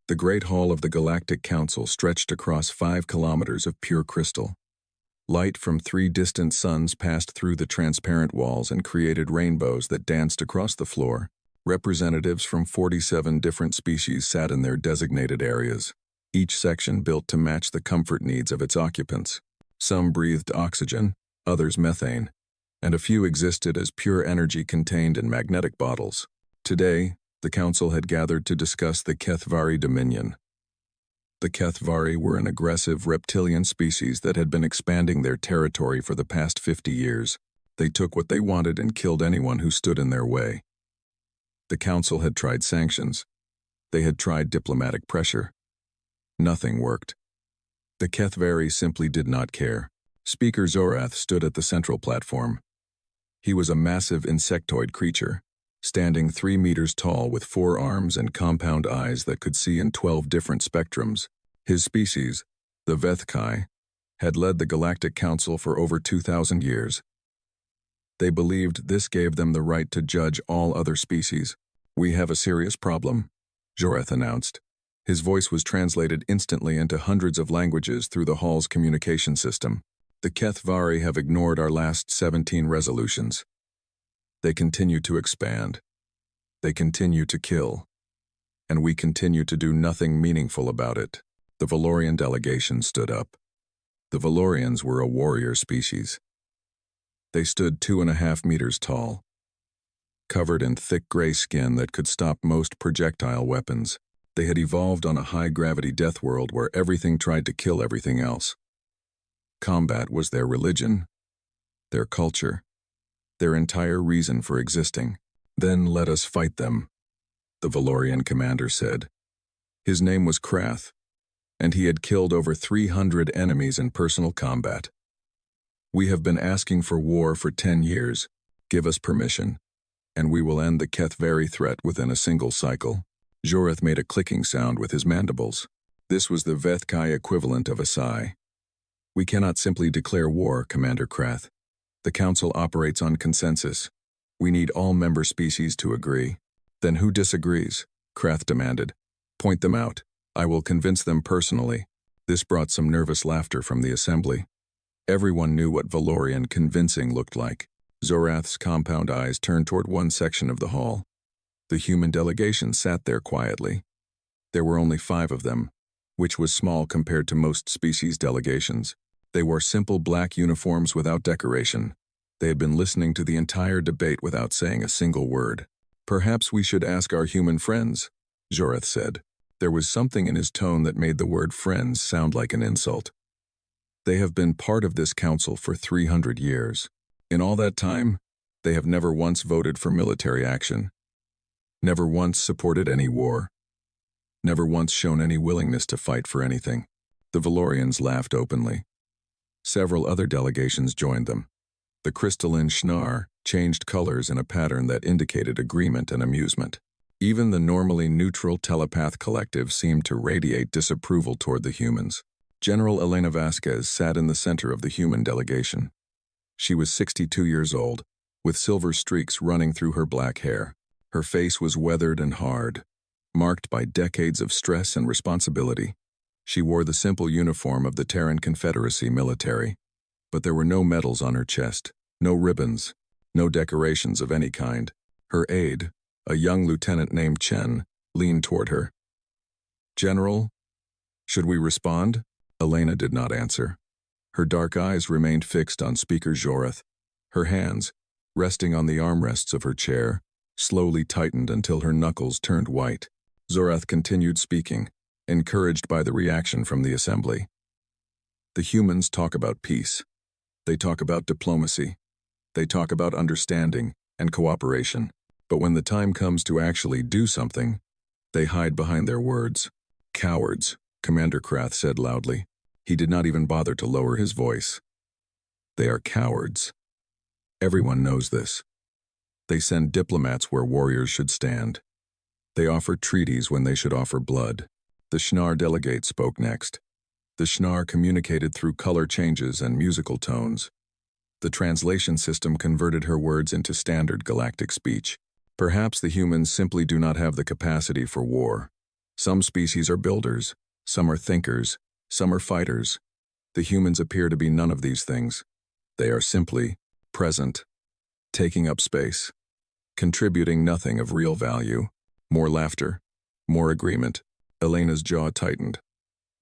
The Great Hall of the Galactic Council stretched across 5 kilometers of pure crystal. Light from 3 distant suns passed through the transparent walls and created rainbows that danced across the floor. Representatives from 47 different species sat in their designated areas, each section built to match the comfort needs of its occupants. Some breathed oxygen, others methane, and a few existed as pure energy contained in magnetic bottles. Today, the council had gathered to discuss the Kethvari Dominion. The Kethvari were an aggressive reptilian species that had been expanding their territory for the past 50 years. They took what they wanted and killed anyone who stood in their way. The council had tried sanctions. They had tried diplomatic pressure. Nothing worked. The Kethvari simply did not care. Speaker Zorath stood at the central platform. He was a massive insectoid creature, standing 3 meters tall with 4 arms and compound eyes that could see in 12 different spectrums. His species, the Vethkai, had led the Galactic Council for over 2,000 years. They believed this gave them the right to judge all other species. "We have a serious problem," Zorath announced. His voice was translated instantly into hundreds of languages through the hall's communication system. "The Kethvari have ignored our last 17 resolutions. They continue to expand. They continue to kill. And we continue to do nothing meaningful about it." The Valorian delegation stood up. The Valorians were a warrior species. They stood 2.5 meters tall, covered in thick gray skin that could stop most projectile weapons. They had evolved on a high-gravity death world where everything tried to kill everything else. Combat was their religion, their culture, their entire reason for existing. "Then let us fight them," the Valorian commander said. His name was Krath, and he had killed over 300 enemies in personal combat. "We have been asking for war for 10 years. Give us permission, and we will end the Kethvari threat within a single cycle." Zorath made a clicking sound with his mandibles. This was the Vethkai equivalent of a sigh. "We cannot simply declare war, Commander Krath. The Council operates on consensus. We need all member species to agree." "Then who disagrees?" Krath demanded. "Point them out. I will convince them personally." This brought some nervous laughter from the assembly. Everyone knew what Valorian convincing looked like. Zorath's compound eyes turned toward one section of the hall. The human delegation sat there quietly. There were only 5 of them, which was small compared to most species delegations. They wore simple black uniforms without decoration. They had been listening to the entire debate without saying a single word. "Perhaps we should ask our human friends," Zorath said. There was something in his tone that made the word friends sound like an insult. "They have been part of this council for 300 years. In all that time, they have never once voted for military action, never once supported any war, never once shown any willingness to fight for anything." The Valorians laughed openly. Several other delegations joined them. The crystalline Shnar changed colors in a pattern that indicated agreement and amusement. Even the normally neutral telepath collective seemed to radiate disapproval toward the humans. General Elena Vasquez sat in the center of the human delegation. She was 62 years old, with silver streaks running through her black hair. Her face was weathered and hard, marked by decades of stress and responsibility. She wore the simple uniform of the Terran Confederacy military, but there were no medals on her chest, no ribbons, no decorations of any kind. Her aide, a young lieutenant named Chen, leaned toward her. "General, should we respond?" Elena did not answer. Her dark eyes remained fixed on Speaker Zorath. Her hands, resting on the armrests of her chair, slowly tightened until her knuckles turned white. Zorath continued speaking, encouraged by the reaction from the assembly. "The humans talk about peace. They talk about diplomacy. They talk about understanding and cooperation. But when the time comes to actually do something, they hide behind their words." "Cowards," Commander Krath said loudly. He did not even bother to lower his voice. "They are cowards. Everyone knows this. They send diplomats where warriors should stand. They offer treaties when they should offer blood." The Shnar delegate spoke next. The Shnar communicated through color changes and musical tones. The translation system converted her words into standard galactic speech. "Perhaps the humans simply do not have the capacity for war. Some species are builders, some are thinkers, some are fighters. The humans appear to be none of these things. They are simply present, taking up space, contributing nothing of real value. More laughter, more agreement. Elena's jaw tightened.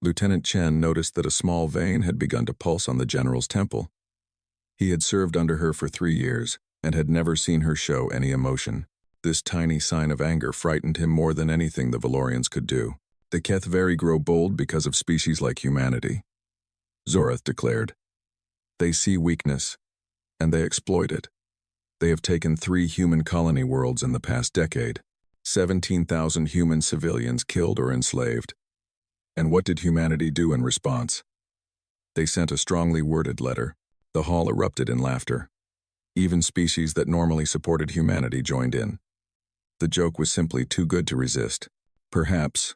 Lieutenant Chen noticed that a small vein had begun to pulse on the general's temple. He had served under her for 3 years and had never seen her show any emotion. This tiny sign of anger frightened him more than anything the Valorians could do. The Kethvari grow bold because of species like humanity, Zorath declared. They see weakness, and they exploit it. They have taken 3 human colony worlds in the past decade, 17,000 human civilians killed or enslaved. And what did humanity do in response? They sent a strongly worded letter. The hall erupted in laughter. Even species that normally supported humanity joined in. The joke was simply too good to resist. Perhaps,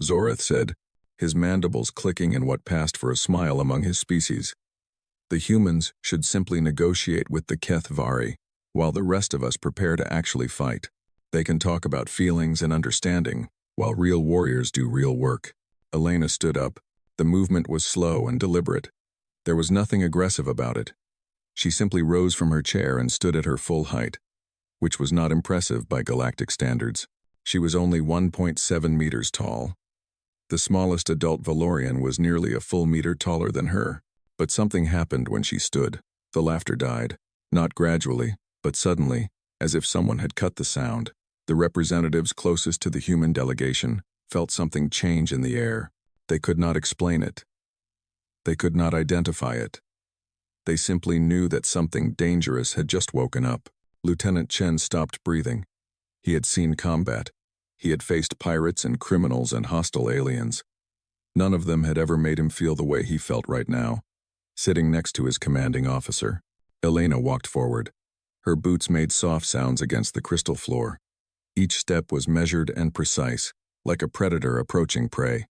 Zorath said, his mandibles clicking in what passed for a smile among his species. The humans should simply negotiate with the Kethvari, while the rest of us prepare to actually fight. They can talk about feelings and understanding, while real warriors do real work. Elena stood up. The movement was slow and deliberate. There was nothing aggressive about it. She simply rose from her chair and stood at her full height, which was not impressive by galactic standards. She was only 1.7 meters tall. The smallest adult Valorian was nearly a full meter taller than her. But something happened when she stood. The laughter died, not gradually, but suddenly, as if someone had cut the sound. The representatives closest to the human delegation felt something change in the air. They could not explain it. They could not identify it. They simply knew that something dangerous had just woken up. Lieutenant Chen stopped breathing. He had seen combat. He had faced pirates and criminals and hostile aliens. None of them had ever made him feel the way he felt right now. Sitting next to his commanding officer, Elena walked forward. Her boots made soft sounds against the crystal floor. Each step was measured and precise, like a predator approaching prey.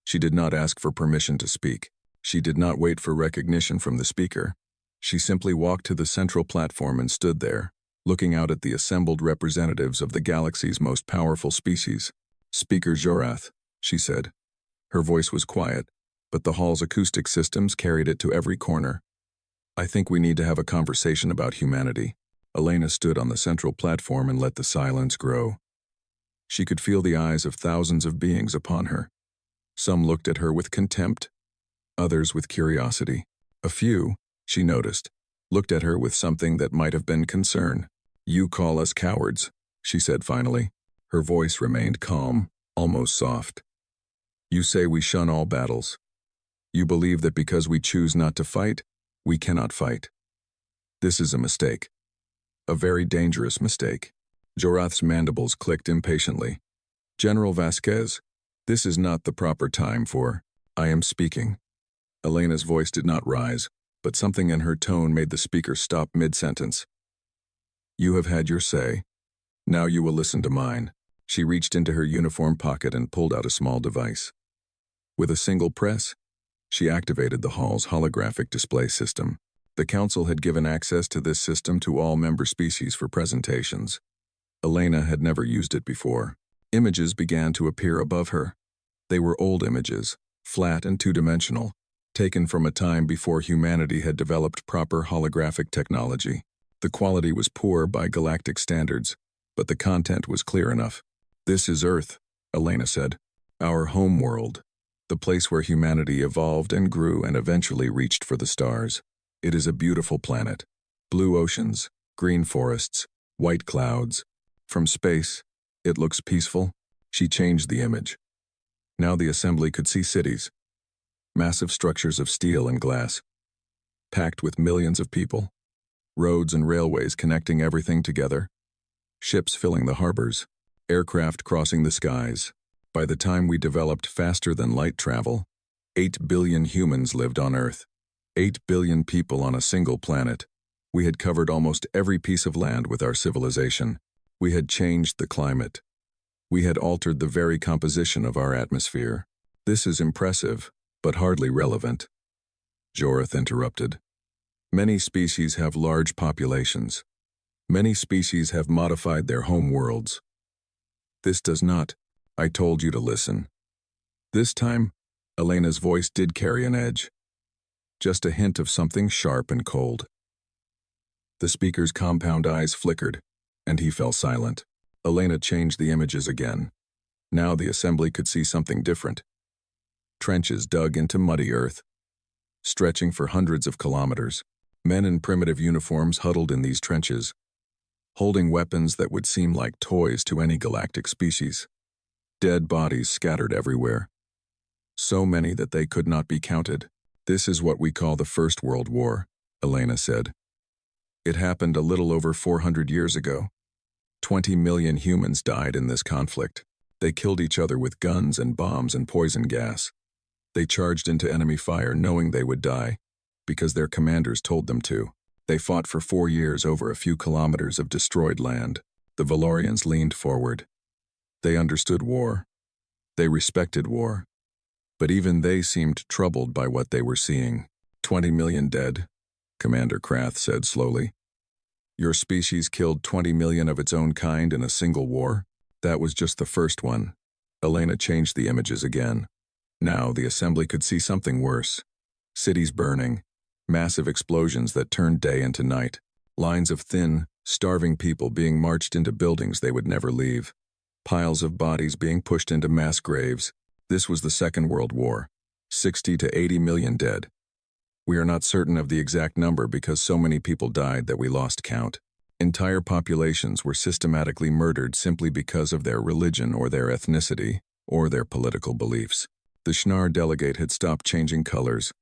She did not ask for permission to speak. She did not wait for recognition from the speaker. She simply walked to the central platform and stood there, looking out at the assembled representatives of the galaxy's most powerful species. "Speaker Zorath," she said. Her voice was quiet, but the hall's acoustic systems carried it to every corner. "I think we need to have a conversation about humanity." Elena stood on the central platform and let the silence grow. She could feel the eyes of thousands of beings upon her. Some looked at her with contempt, others with curiosity. A few, she noticed, looked at her with something that might have been concern. "You call us cowards," she said finally. Her voice remained calm, almost soft. "You say we shun all battles. You believe that because we choose not to fight, we cannot fight. This is a mistake. A very dangerous mistake." Zorath's mandibles clicked impatiently. "General Vasquez, this is not the proper time for, I am speaking." Elena's voice did not rise, but something in her tone made the speaker stop mid-sentence. "You have had your say. Now you will listen to mine." She reached into her uniform pocket and pulled out a small device. With a single press, she activated the hall's holographic display system. The Council had given access to this system to all member species for presentations. Elena had never used it before. Images began to appear above her. They were old images, flat and two-dimensional, taken from a time before humanity had developed proper holographic technology. The quality was poor by galactic standards, but the content was clear enough. "This is Earth," Elena said. "Our home world. The place where humanity evolved and grew and eventually reached for the stars. It is a beautiful planet. Blue oceans, green forests, white clouds. From space, it looks peaceful." She changed the image. Now the assembly could see cities. Massive structures of steel and glass, packed with millions of people. Roads and railways connecting everything together. Ships filling the harbors. Aircraft crossing the skies. By the time we developed faster than light travel, 8 billion humans lived on Earth. 8 billion people on a single planet. We had covered almost every piece of land with our civilization. We had changed the climate. We had altered the very composition of our atmosphere. "This is impressive, but hardly relevant," Zorath interrupted. "Many species have large populations. Many species have modified their home worlds. This does not. I told you to listen. This time, Elena's voice did carry an edge. Just a hint of something sharp and cold. The speaker's compound eyes flickered, and he fell silent. Elena changed the images again. Now the assembly could see something different. Trenches dug into muddy earth, stretching for hundreds of kilometers. Men in primitive uniforms huddled in these trenches, holding weapons that would seem like toys to any galactic species. Dead bodies scattered everywhere. So many that they could not be counted. This is what we call the First World War, Elena said. It happened a little over 400 years ago. 20 million humans died in this conflict. They killed each other with guns and bombs and poison gas. They charged into enemy fire knowing they would die, because their commanders told them to. They fought for 4 years over a few kilometers of destroyed land. The Valorians leaned forward. They understood war. They respected war. But even they seemed troubled by what they were seeing. 20 million dead, Commander Krath said slowly. Your species killed 20 million of its own kind in a single war? That was just the first one. Elena changed the images again. Now the assembly could see something worse. Cities burning, massive explosions that turned day into night, lines of thin, starving people being marched into buildings they would never leave, piles of bodies being pushed into mass graves. This was the Second World War. 60 to 80 million dead. We are not certain of the exact number because so many people died that we lost count. Entire populations were systematically murdered simply because of their religion or their ethnicity or their political beliefs. The Schnar delegate had stopped changing colors.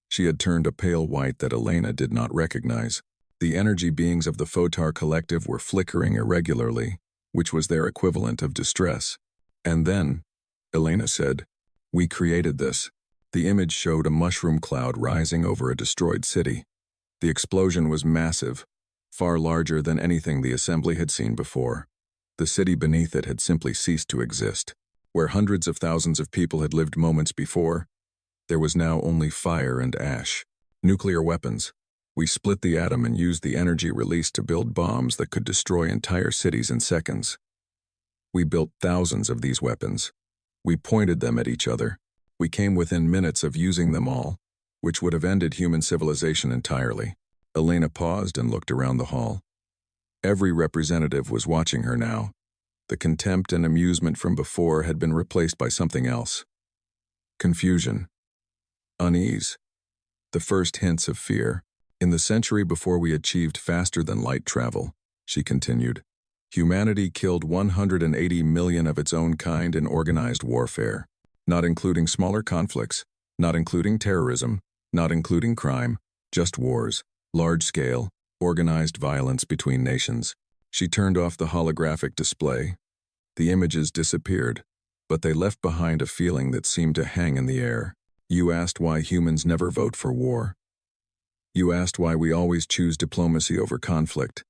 She had turned a pale white that Elena did not recognize. The energy beings of the Photar Collective were flickering irregularly, which was their equivalent of distress. And then, Elena said, we created this. The image showed a mushroom cloud rising over a destroyed city. The explosion was massive, far larger than anything the assembly had seen before. The city beneath it had simply ceased to exist. Where hundreds of thousands of people had lived moments before, there was now only fire and ash. Nuclear weapons. We split the atom and used the energy released to build bombs that could destroy entire cities in seconds. We built thousands of these weapons. We pointed them at each other. We came within minutes of using them all, which would have ended human civilization entirely. Elena paused and looked around the hall. Every representative was watching her now. The contempt and amusement from before had been replaced by something else. Confusion. Unease. The first hints of fear. In the century before we achieved faster-than-light travel, she continued, humanity killed 180 million of its own kind in organized warfare, not including smaller conflicts, not including terrorism, not including crime, just wars, large-scale, organized violence between nations. She turned off the holographic display. The images disappeared, but they left behind a feeling that seemed to hang in the air. You asked why humans never vote for war. You asked why we always choose diplomacy over conflict.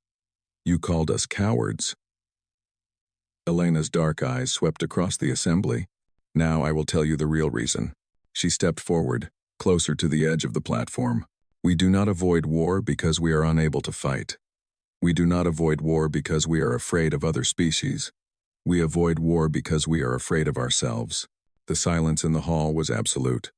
You called us cowards. Elena's dark eyes swept across the assembly. Now I will tell you the real reason. She stepped forward, closer to the edge of the platform. We do not avoid war because we are unable to fight. We do not avoid war because we are afraid of other species. We avoid war because we are afraid of ourselves. The silence in the hall was absolute.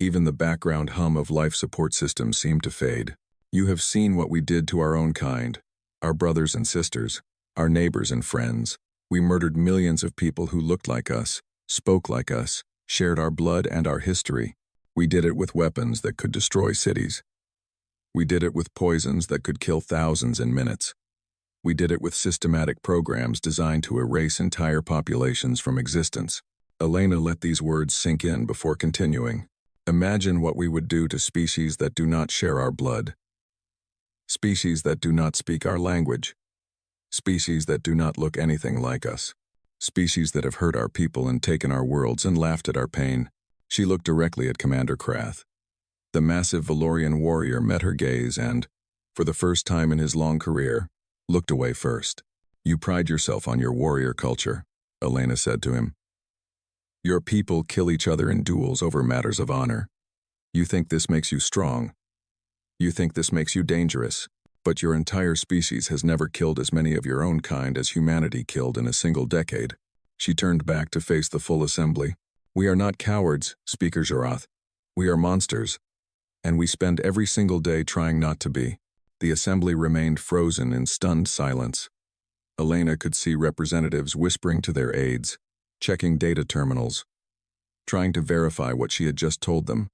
Even the background hum of life support systems seemed to fade. You have seen what we did to our own kind, our brothers and sisters, our neighbors and friends. We murdered millions of people who looked like us, spoke like us, shared our blood and our history. We did it with weapons that could destroy cities. We did it with poisons that could kill thousands in minutes. We did it with systematic programs designed to erase entire populations from existence. Elena let these words sink in before continuing. Imagine what we would do to species that do not share our blood. Species that do not speak our language. Species that do not look anything like us. Species that have hurt our people and taken our worlds and laughed at our pain. She looked directly at Commander Krath. The massive Valorian warrior met her gaze and, for the first time in his long career, looked away first. You pride yourself on your warrior culture, Elena said to him. Your people kill each other in duels over matters of honor. You think this makes you strong. You think this makes you dangerous, but your entire species has never killed as many of your own kind as humanity killed in a single decade. She turned back to face the full assembly. "We are not cowards, Speaker Jarath. We are monsters. And we spend every single day trying not to be." The assembly remained frozen in stunned silence. Elena could see representatives whispering to their aides, checking data terminals, trying to verify what she had just told them.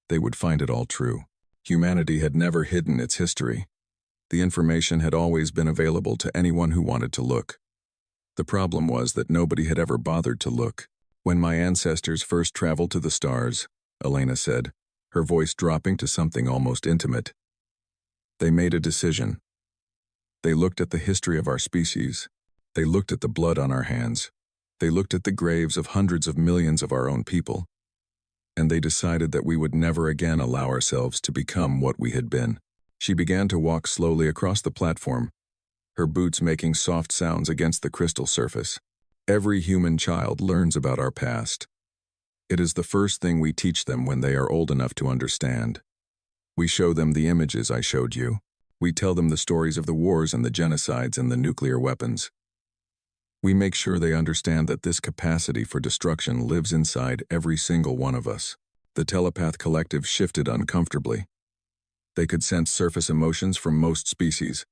They would find it all true. Humanity had never hidden its history. The information had always been available to anyone who wanted to look. The problem was that nobody had ever bothered to look. "When my ancestors first traveled to the stars," Elena said, her voice dropping to something almost intimate, "they made a decision. They looked at the history of our species. They looked at the blood on our hands. They looked at the graves of hundreds of millions of our own people. And they decided that we would never again allow ourselves to become what we had been." She began to walk slowly across the platform, her boots making soft sounds against the crystal surface. "Every human child learns about our past. It is the first thing we teach them when they are old enough to understand. We show them the images I showed you. We tell them the stories of the wars and the genocides and the nuclear weapons. We make sure they understand that this capacity for destruction lives inside every single one of us." The telepath collective shifted uncomfortably. They could sense surface emotions from most species,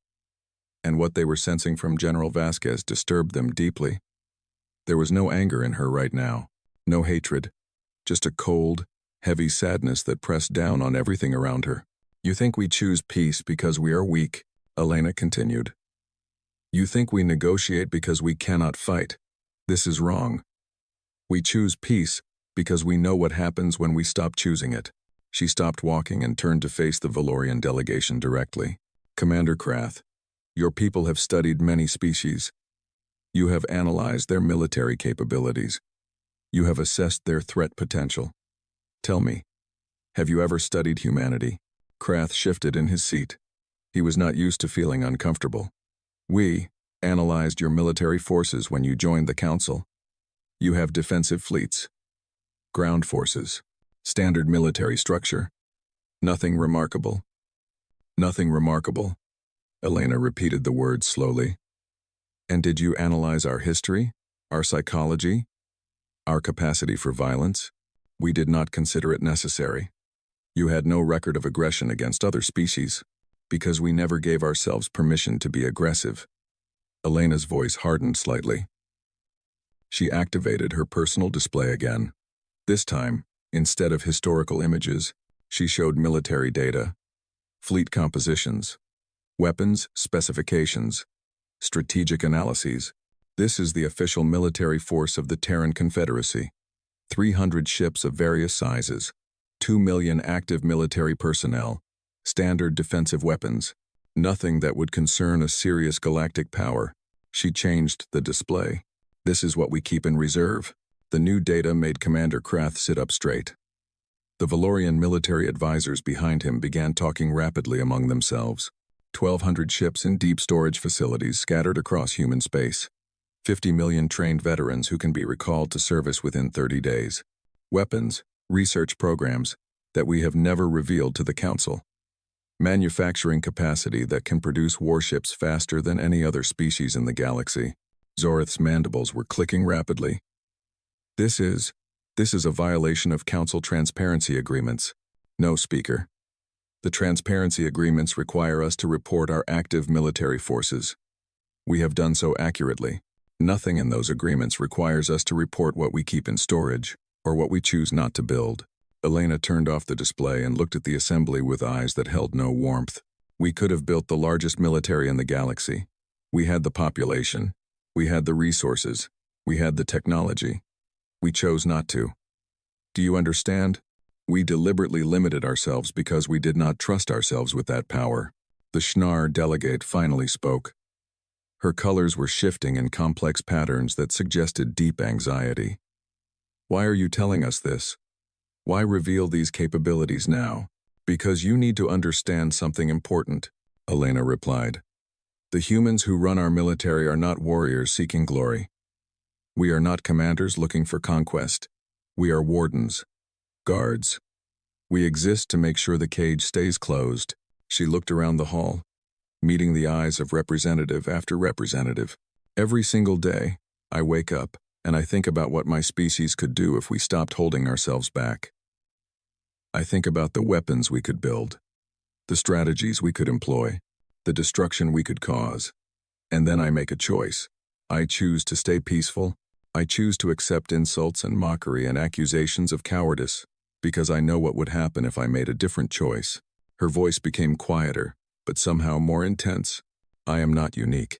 and what they were sensing from General Vasquez disturbed them deeply. There was no anger in her right now, no hatred, just a cold, heavy sadness that pressed down on everything around her. "You think we choose peace because we are weak," Elena continued. "You think we negotiate because we cannot fight. This is wrong. We choose peace because we know what happens when we stop choosing it." She stopped walking and turned to face the Valorian delegation directly. "Commander Krath, your people have studied many species. You have analyzed their military capabilities. You have assessed their threat potential. Tell me, have you ever studied humanity?" Krath shifted in his seat. He was not used to feeling uncomfortable. "We analyzed your military forces when you joined the Council. You have defensive fleets, ground forces, standard military structure. Nothing remarkable." "Nothing remarkable," Elena repeated the words slowly. "And did you analyze our history, our psychology, our capacity for violence?" "We did not consider it necessary. You had no record of aggression against other species, because we never gave ourselves permission to be aggressive." Elena's voice hardened slightly. She activated her personal display again. This time, instead of historical images, she showed military data, fleet compositions, weapons specifications, strategic analyses. "This is the official military force of the Terran Confederacy. 300 ships of various sizes, 2 million active military personnel, standard defensive weapons. Nothing that would concern a serious galactic power." She changed the display. "This is what we keep in reserve." The new data made Commander Krath sit up straight. The Valorian military advisors behind him began talking rapidly among themselves. 1,200 ships in deep storage facilities scattered across human space. 50 million trained veterans who can be recalled to service within 30 days. Weapons, research programs that we have never revealed to the Council. Manufacturing capacity that can produce warships faster than any other species in the galaxy. Zorith's mandibles were clicking rapidly. This is a violation of Council transparency agreements." "No, Speaker. The transparency agreements require us to report our active military forces. We have done so accurately. Nothing in those agreements requires us to report what we keep in storage, or what we choose not to build." Elena turned off the display and looked at the assembly with eyes that held no warmth. "We could have built the largest military in the galaxy. We had the population. We had the resources. We had the technology. We chose not to. Do you understand? We deliberately limited ourselves because we did not trust ourselves with that power." The Schnar delegate finally spoke. Her colors were shifting in complex patterns that suggested deep anxiety. "Why are you telling us this? Why reveal these capabilities now?" "Because you need to understand something important," Elena replied. "The humans who run our military are not warriors seeking glory. We are not commanders looking for conquest. We are wardens, guards. We exist to make sure the cage stays closed." She looked around the hall, meeting the eyes of representative after representative. "Every single day, I wake up, and I think about what my species could do if we stopped holding ourselves back. I think about the weapons we could build, the strategies we could employ, the destruction we could cause. And then I make a choice. I choose to stay peaceful. I choose to accept insults and mockery and accusations of cowardice, because I know what would happen if I made a different choice. Her voice became quieter, but somehow more intense. I am not unique.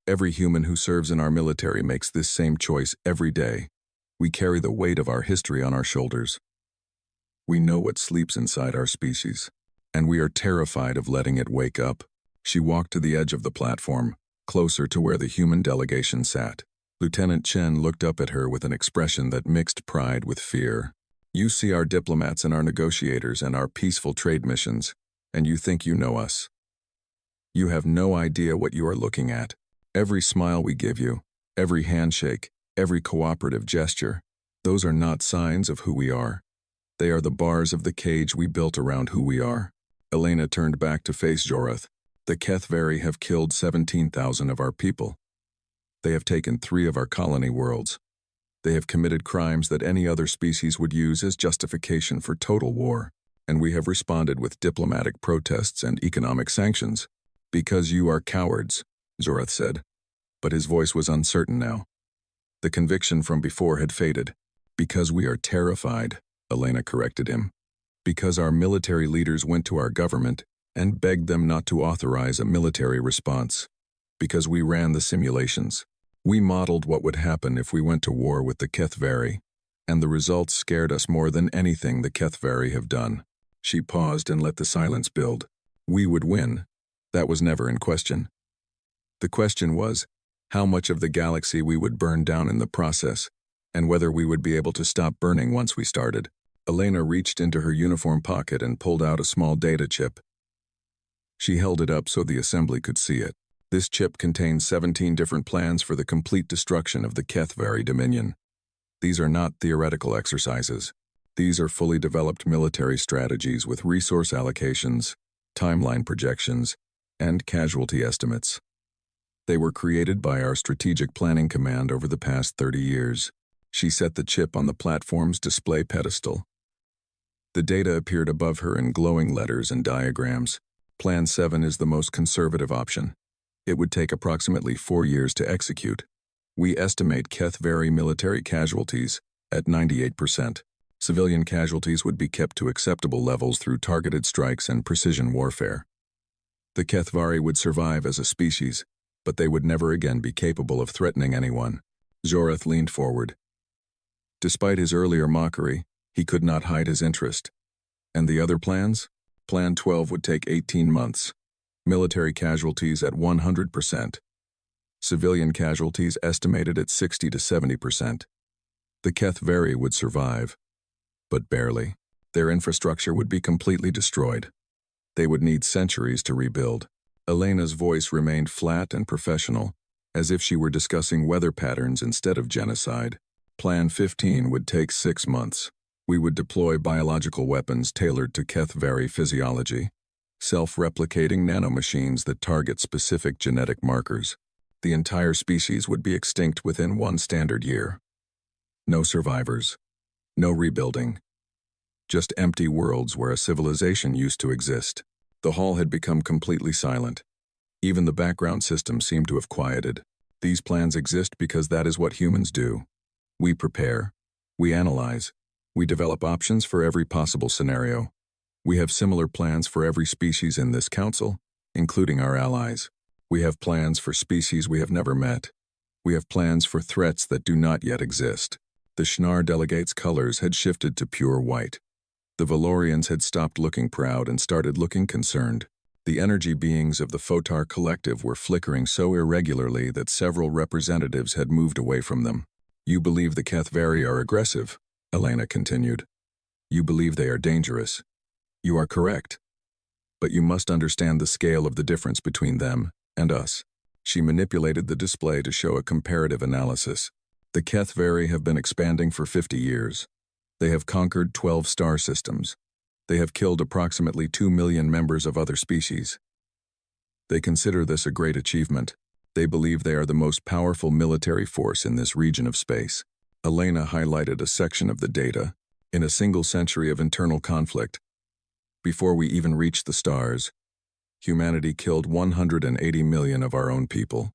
Every human who serves in our military makes this same choice every day. We carry the weight of our history on our shoulders. We know what sleeps inside our species, and we are terrified of letting it wake up. She walked to the edge of the platform, closer to where the human delegation sat. Lieutenant Chen looked up at her with an expression that mixed pride with fear. You see our diplomats and our negotiators and our peaceful trade missions, and you think you know us. You have no idea what you are looking at. Every smile we give you, every handshake, every cooperative gesture, those are not signs of who we are. They are the bars of the cage we built around who we are. Elena turned back to face Jorath. The Kethvari have killed 17,000 of our people. They have taken 3 of our colony worlds. They have committed crimes that any other species would use as justification for total war, and we have responded with diplomatic protests and economic sanctions. Because you are cowards, Zorath said, but his voice was uncertain now. The conviction from before had faded. Because we are terrified, Elena corrected him. Because our military leaders went to our government and begged them not to authorize a military response. Because we ran the simulations. We modeled what would happen if we went to war with the Kethvari, and the results scared us more than anything the Kethvari have done. She paused and let the silence build. We would win. That was never in question. The question was, how much of the galaxy we would burn down in the process, and whether we would be able to stop burning once we started. Elena reached into her uniform pocket and pulled out a small data chip. She held it up so the assembly could see it. This chip contains 17 different plans for the complete destruction of the Kethvari Dominion. These are not theoretical exercises. These are fully developed military strategies with resource allocations, timeline projections, and casualty estimates. They were created by our Strategic Planning Command over the past 30 years. She set the chip on the platform's display pedestal. The data appeared above her in glowing letters and diagrams. Plan 7 is the most conservative option. It would take approximately 4 years to execute. We estimate Kethvari military casualties at 98%. Civilian casualties would be kept to acceptable levels through targeted strikes and precision warfare. The Kethvari would survive as a species, but they would never again be capable of threatening anyone. Zorath leaned forward. Despite his earlier mockery, he could not hide his interest. And the other plans? Plan 12 would take 18 months. Military casualties at 100%. Civilian casualties estimated at 60 to 70%. The Kethvari would survive, but barely. Their infrastructure would be completely destroyed. They would need centuries to rebuild. Elena's voice remained flat and professional, as if she were discussing weather patterns instead of genocide. Plan 15 would take 6 months. We would deploy biological weapons tailored to Kethvari physiology, self-replicating nanomachines that target specific genetic markers. The entire species would be extinct within 1 standard year. No survivors. No rebuilding. Just empty worlds where a civilization used to exist. The hall had become completely silent. Even the background system seemed to have quieted. These plans exist because that is what humans do. We prepare. We analyze. We develop options for every possible scenario. We have similar plans for every species in this council, including our allies. We have plans for species we have never met. We have plans for threats that do not yet exist. The Shnar delegates' colors had shifted to pure white. The Valorians had stopped looking proud and started looking concerned. The energy beings of the Photar Collective were flickering so irregularly that several representatives had moved away from them. You believe the Kethvari are aggressive, Elena continued. You believe they are dangerous. You are correct. But you must understand the scale of the difference between them and us. She manipulated the display to show a comparative analysis. The Kethvari have been expanding for 50 years. They have conquered 12 star systems. They have killed approximately 2 million members of other species. They consider this a great achievement. They believe they are the most powerful military force in this region of space. Elena highlighted a section of the data. In a single century of internal conflict, before we even reached the stars, humanity killed 180 million of our own people.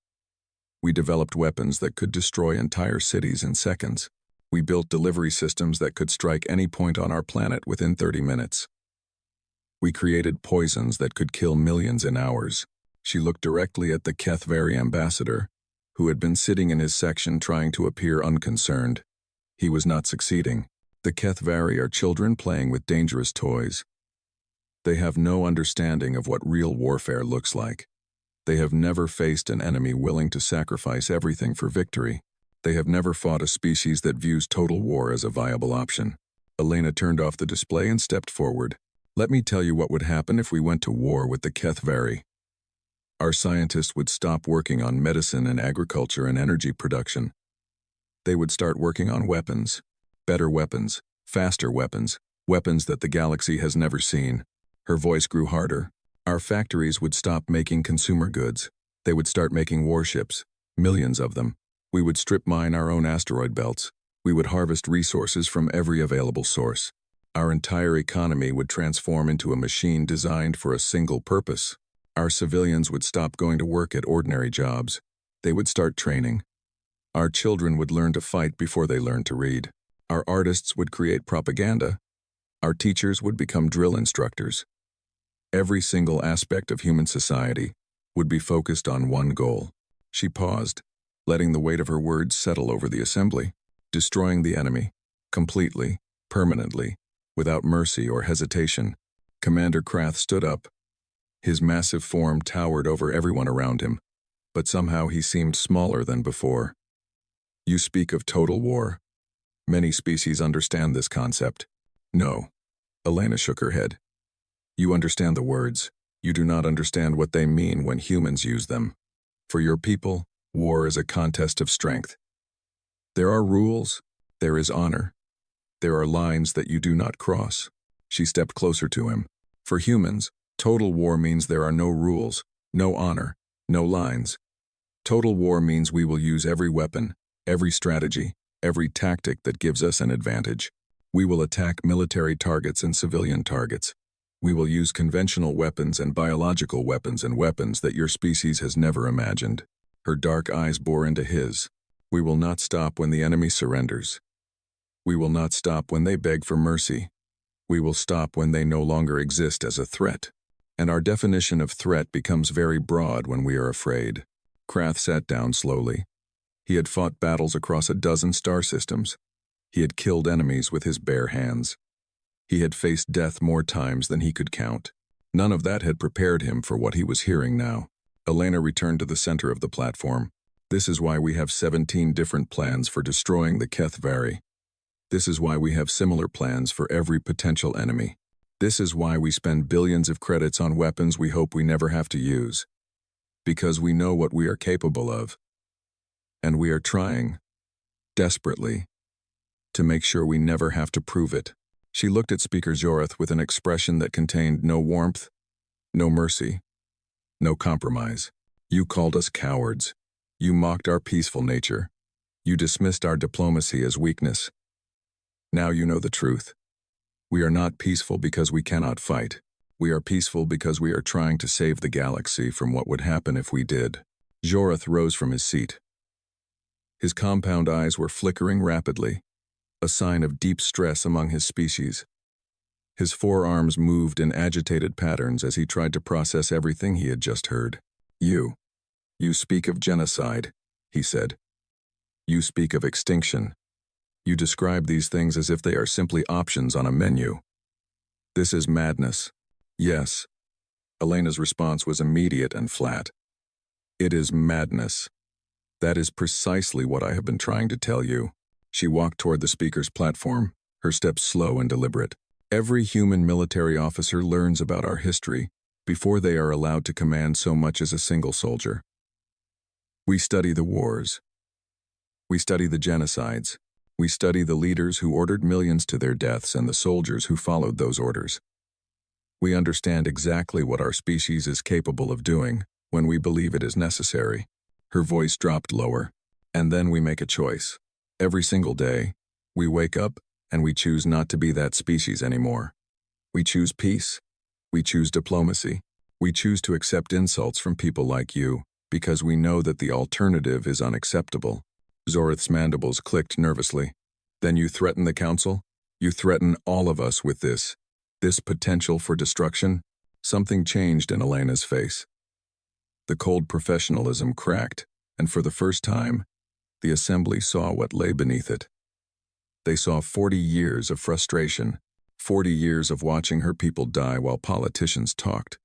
We developed weapons that could destroy entire cities in seconds. We built delivery systems that could strike any point on our planet within 30 minutes. We created poisons that could kill millions in hours. She looked directly at the HFY ambassador, who had been sitting in his section trying to appear unconcerned. He was not succeeding. The HFY are children playing with dangerous toys. They have no understanding of what real warfare looks like. They have never faced an enemy willing to sacrifice everything for victory. They have never fought a species that views total war as a viable option. Elena turned off the display and stepped forward. Let me tell you what would happen if we went to war with the HFY. Our scientists would stop working on medicine and agriculture and energy production. They would start working on weapons. Better weapons, faster weapons, weapons that the galaxy has never seen. Her voice grew harder. Our factories would stop making consumer goods. They would start making warships, millions of them. We would strip mine our own asteroid belts. We would harvest resources from every available source. Our entire economy would transform into a machine designed for a single purpose. Our civilians would stop going to work at ordinary jobs. They would start training. Our children would learn to fight before they learned to read. Our artists would create propaganda. Our teachers would become drill instructors. Every single aspect of human society would be focused on one goal. She paused, letting the weight of her words settle over the assembly, destroying the enemy, completely, permanently, without mercy or hesitation. Commander Krath stood up. His massive form towered over everyone around him, but somehow he seemed smaller than before. You speak of total war. Many species understand this concept. No. Elena shook her head. You understand the words. You do not understand what they mean when humans use them. For your people, war is a contest of strength. There are rules. There is honor. There are lines that you do not cross. She stepped closer to him. For humans, total war means there are no rules, no honor, no lines. Total war means we will use every weapon, every strategy, every tactic that gives us an advantage. We will attack military targets and civilian targets. We will use conventional weapons and biological weapons and weapons that your species has never imagined. Her dark eyes bore into his. We will not stop when the enemy surrenders. We will not stop when they beg for mercy. We will stop when they no longer exist as a threat. And our definition of threat becomes very broad when we are afraid. Krath sat down slowly. He had fought battles across a dozen star systems. He had killed enemies with his bare hands. He had faced death more times than he could count. None of that had prepared him for what he was hearing now. Elena returned to the center of the platform. This is why we have 17 different plans for destroying the HFY. This is why we have similar plans for every potential enemy. This is why we spend billions of credits on weapons we hope we never have to use. Because we know what we are capable of. And we are trying, desperately, to make sure we never have to prove it. She looked at Speaker Zorath with an expression that contained no warmth, no mercy, no compromise. You called us cowards. You mocked our peaceful nature. You dismissed our diplomacy as weakness. Now you know the truth. We are not peaceful because we cannot fight. We are peaceful because we are trying to save the galaxy from what would happen if we did. Zorath rose from his seat. His compound eyes were flickering rapidly, a sign of deep stress among his species. His forearms moved in agitated patterns as he tried to process everything he had just heard. You speak of genocide, he said. You speak of extinction. You describe these things as if they are simply options on a menu. This is madness. Yes. Elena's response was immediate and flat. It is madness. That is precisely what I have been trying to tell you. She walked toward the speaker's platform, her steps slow and deliberate. Every human military officer learns about our history before they are allowed to command so much as a single soldier. We study the wars. We study the genocides. We study the leaders who ordered millions to their deaths and the soldiers who followed those orders. We understand exactly what our species is capable of doing when we believe it is necessary. Her voice dropped lower. And then we make a choice. Every single day, we wake up and we choose not to be that species anymore. We choose peace. We choose diplomacy. We choose to accept insults from people like you, because we know that the alternative is unacceptable. Zorith's mandibles clicked nervously. Then you threaten the council? You threaten all of us with this potential for destruction? Something changed in Elena's face. The cold professionalism cracked, and for the first time, the assembly saw what lay beneath it. They saw 40 years of frustration, 40 years of watching her people die while politicians talked,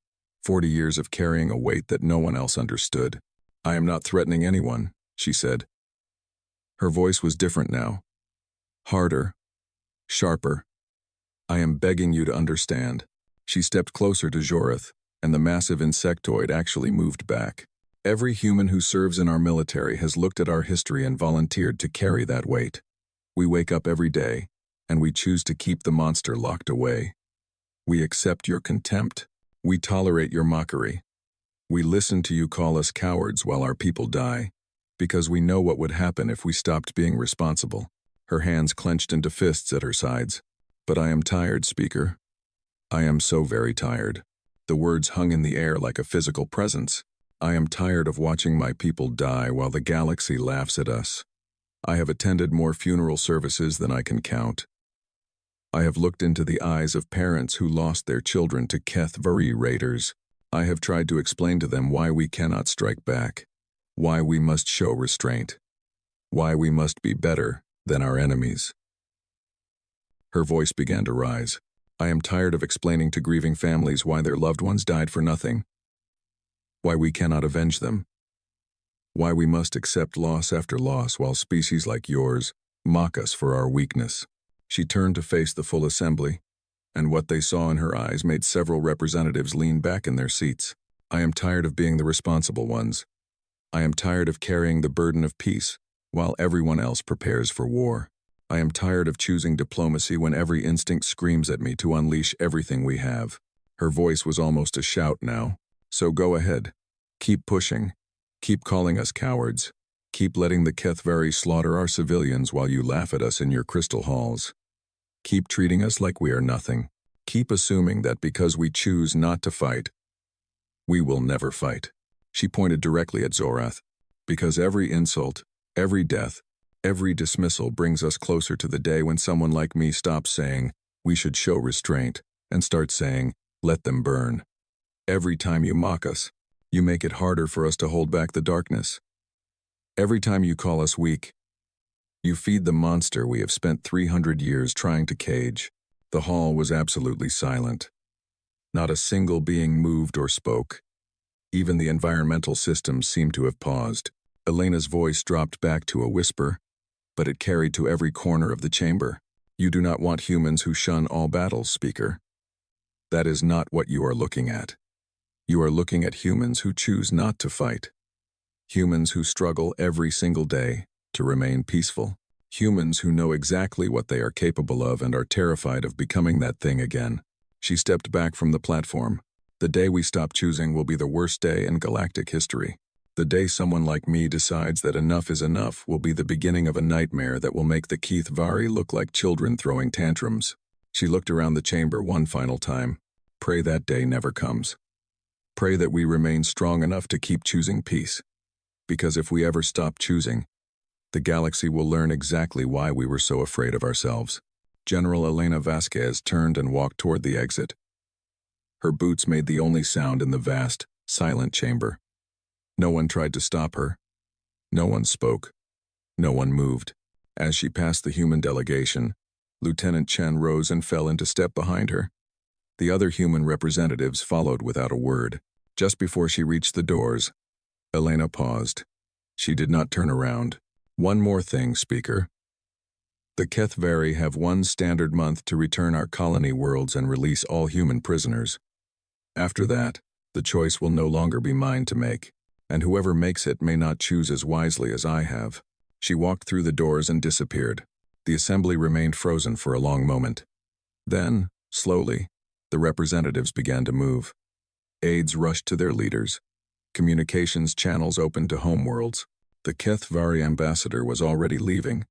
40 years of carrying a weight that no one else understood. "I am not threatening anyone," she said. Her voice was different now. Harder. Sharper. "I am begging you to understand." She stepped closer to Zorith, and the massive insectoid actually moved back. "Every human who serves in our military has looked at our history and volunteered to carry that weight. We wake up every day, and we choose to keep the monster locked away. We accept your contempt. We tolerate your mockery. We listen to you call us cowards while our people die, because we know what would happen if we stopped being responsible." Her hands clenched into fists at her sides. "But I am tired, Speaker. I am so very tired." The words hung in the air like a physical presence. "I am tired of watching my people die while the galaxy laughs at us. I have attended more funeral services than I can count. I have looked into the eyes of parents who lost their children to HFY raiders. I have tried to explain to them why we cannot strike back, why we must show restraint, why we must be better than our enemies." Her voice began to rise. "I am tired of explaining to grieving families why their loved ones died for nothing, why we cannot avenge them, why we must accept loss after loss while species like yours mock us for our weakness." She turned to face the full assembly, and what they saw in her eyes made several representatives lean back in their seats. "I am tired of being the responsible ones. I am tired of carrying the burden of peace while everyone else prepares for war. I am tired of choosing diplomacy when every instinct screams at me to unleash everything we have." Her voice was almost a shout now. "So go ahead. Keep pushing. Keep calling us cowards. Keep letting the HFY slaughter our civilians while you laugh at us in your crystal halls. Keep treating us like we are nothing. Keep assuming that because we choose not to fight, we will never fight." She pointed directly at Zorath. "Because every insult, every death, every dismissal brings us closer to the day when someone like me stops saying, 'We should show restraint,' and starts saying, 'Let them burn.' Every time you mock us, you make it harder for us to hold back the darkness. Every time you call us weak, you feed the monster we have spent 300 years trying to cage." The hall was absolutely silent. Not a single being moved or spoke. Even the environmental systems seemed to have paused. Elena's voice dropped back to a whisper, but it carried to every corner of the chamber. "You do not want humans who shun all battles, Speaker. That is not what you are looking at. You are looking at humans who choose not to fight. Humans who struggle every single day to remain peaceful. Humans who know exactly what they are capable of and are terrified of becoming that thing again." She stepped back from the platform. "The day we stop choosing will be the worst day in galactic history. The day someone like me decides that enough is enough will be the beginning of a nightmare that will make the HFY look like children throwing tantrums." She looked around the chamber one final time. "Pray that day never comes. Pray that we remain strong enough to keep choosing peace. Because if we ever stop choosing, the galaxy will learn exactly why we were so afraid of ourselves." General Elena Vasquez turned and walked toward the exit. Her boots made the only sound in the vast, silent chamber. No one tried to stop her. No one spoke. No one moved. As she passed the human delegation, Lieutenant Chen rose and fell into step behind her. The other human representatives followed without a word. Just before she reached the doors, Elena paused. She did not turn around. "One more thing, Speaker. The HFY have one standard month to return our colony worlds and release all human prisoners. After that, the choice will no longer be mine to make, and whoever makes it may not choose as wisely as I have." She walked through the doors and disappeared. The assembly remained frozen for a long moment. Then, slowly, the representatives began to move. Aides rushed to their leaders. communications channels opened to homeworlds. The HFY ambassador was already leaving,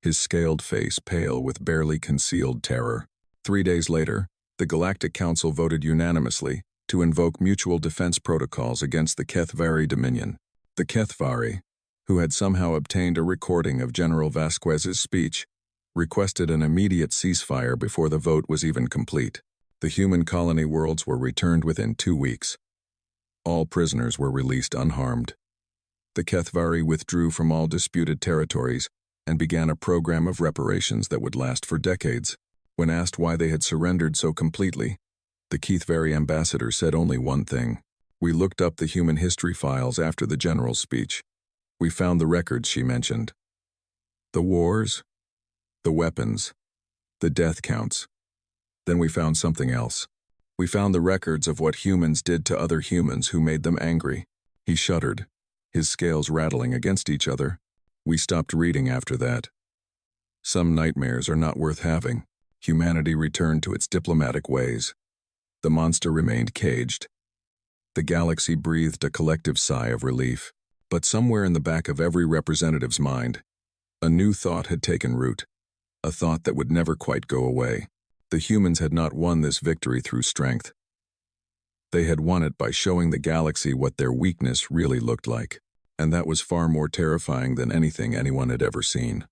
his scaled face pale with barely concealed terror. 3 days later, the Galactic Council voted unanimously to invoke mutual defense protocols against the HFY Dominion. The HFY, who had somehow obtained a recording of General Vasquez's speech, requested an immediate ceasefire before the vote was even complete. The human colony worlds were returned within 2 weeks. All prisoners were released unharmed. The HFY withdrew from all disputed territories and began a program of reparations that would last for decades. When asked why they had surrendered so completely, the HFY ambassador said only one thing. "We looked up the human history files after the general's speech. We found the records she mentioned. The wars, the weapons, the death counts. Then we found something else. We found the records of what humans did to other humans who made them angry." He shuddered, his scales rattling against each other. "We stopped reading after that. Some nightmares are not worth having." Humanity returned to its diplomatic ways. The monster remained caged. The galaxy breathed a collective sigh of relief. But somewhere in the back of every representative's mind, a new thought had taken root, a thought that would never quite go away. The humans had not won this victory through strength. They had won it by showing the galaxy what their weakness really looked like, and that was far more terrifying than anything anyone had ever seen.